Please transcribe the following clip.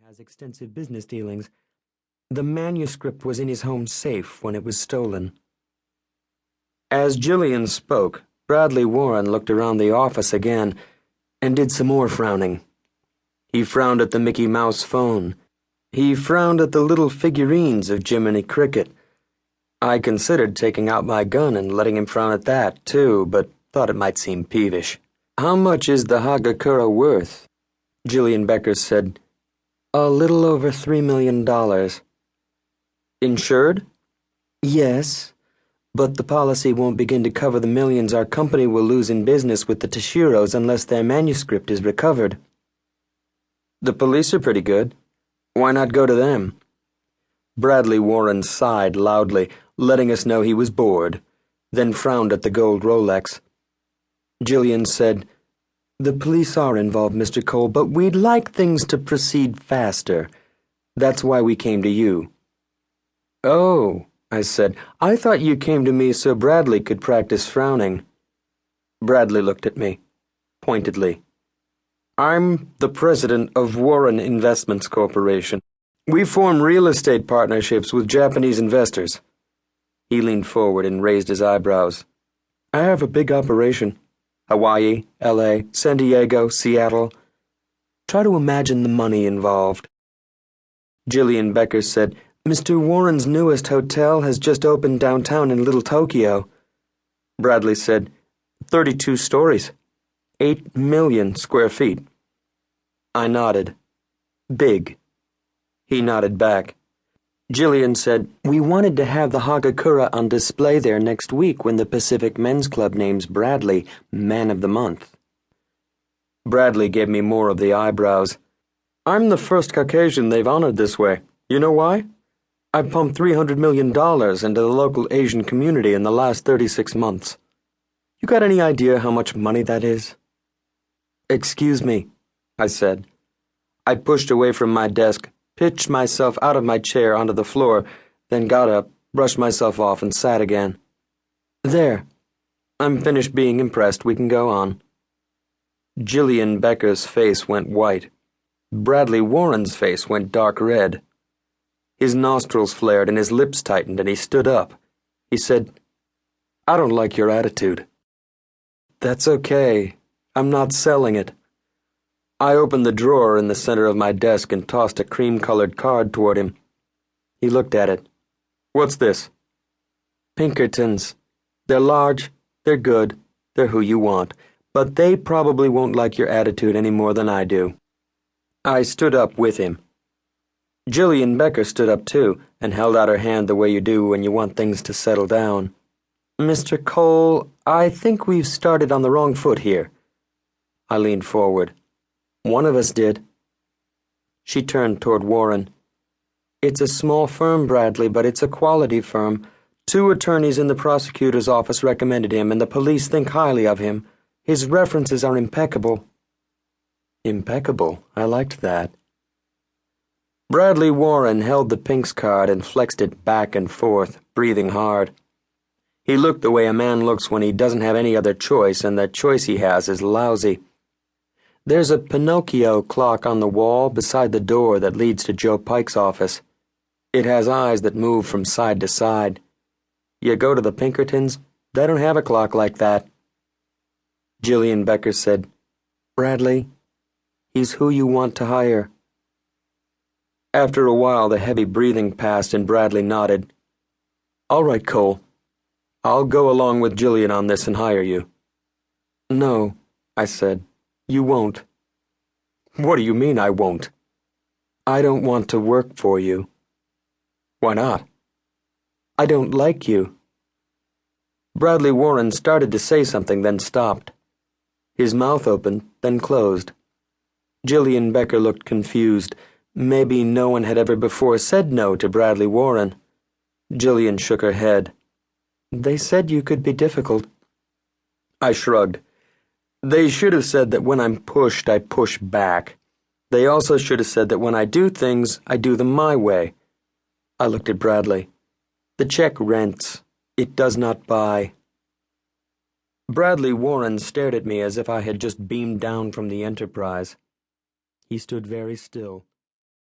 has extensive business dealings. The manuscript was in his home safe when it was stolen. As Jillian spoke, Bradley Warren looked around the office again and did some more frowning. He frowned at the Mickey Mouse phone. He frowned at the little figurines of Jiminy Cricket. I considered taking out my gun and letting him frown at that, too, but thought it might seem peevish. "How much is the Hagakure worth?" Jillian Becker said, "A little over $3 million. Insured?" "Yes, but the policy won't begin to cover the millions our company will lose in business with the Tashiros unless their manuscript is recovered." "The police are pretty good. Why not go to them?" Bradley Warren sighed loudly, letting us know he was bored, then frowned at the gold Rolex. Jillian said, "The police are involved, Mr. Cole, but we'd like things to proceed faster. That's why we came to you." "Oh," I said, "I thought you came to me so Bradley could practice frowning." Bradley looked at me, pointedly. "I'm the president of Warren Investments Corporation. We form real estate partnerships with Japanese investors." He leaned forward and raised his eyebrows. "I have a big operation. Hawaii, LA, San Diego, Seattle. Try to imagine the money involved." Jillian Becker said, "Mr. Warren's newest hotel has just opened downtown in Little Tokyo." Bradley said, 32 stories, 8 million square feet. I nodded. "Big." He nodded back. Jillian said, "We wanted to have the Hagakure on display there next week when the Pacific Men's Club names Bradley Man of the Month." Bradley gave me more of the eyebrows. "I'm the first Caucasian they've honored this way. You know why? I pumped $300 million into the local Asian community in the last 36 months. You got any idea how much money that is?" "Excuse me," I said. I pushed away from my desk, pitched myself out of my chair onto the floor, then got up, brushed myself off, and sat again. "There. I'm finished being impressed. We can go on." Jillian Becker's face went white. Bradley Warren's face went dark red. His nostrils flared and his lips tightened, and he stood up. He said, "I don't like your attitude." "That's okay. I'm not selling it." I opened the drawer in the center of my desk and tossed a cream-colored card toward him. He looked at it. "What's this?" "Pinkertons. They're large, they're good, they're who you want, but they probably won't like your attitude any more than I do." I stood up with him. Jillian Becker stood up too and held out her hand the way you do when you want things to settle down. "Mr. Cole, I think we've started on the wrong foot here." I leaned forward. "One of us did." She turned toward Warren. "It's a small firm, Bradley, but it's a quality firm. 2 attorneys in the prosecutor's office recommended him, and the police think highly of him. His references are impeccable." Impeccable. I liked that. Bradley Warren held the Pink's card and flexed it back and forth, breathing hard. He looked the way a man looks when he doesn't have any other choice, and the choice he has is lousy. There's a Pinocchio clock on the wall beside the door that leads to Joe Pike's office. It has eyes that move from side to side. You go to the Pinkertons, they don't have a clock like that. Jillian Becker said, "Bradley, he's who you want to hire." After a while, the heavy breathing passed and Bradley nodded. "All right, Cole. I'll go along with Jillian on this and hire you." "No," I said. "You won't." "What do you mean I won't?" "I don't want to work for you." "Why not?" "I don't like you." Bradley Warren started to say something, then stopped. His mouth opened, then closed. Jillian Becker looked confused. Maybe no one had ever before said no to Bradley Warren. Jillian shook her head. "They said you could be difficult." I shrugged. "They should have said that when I'm pushed, I push back. They also should have said that when I do things, I do them my way." I looked at Bradley. "The check rents. It does not buy." Bradley Warren stared at me as if I had just beamed down from the Enterprise. He stood very still.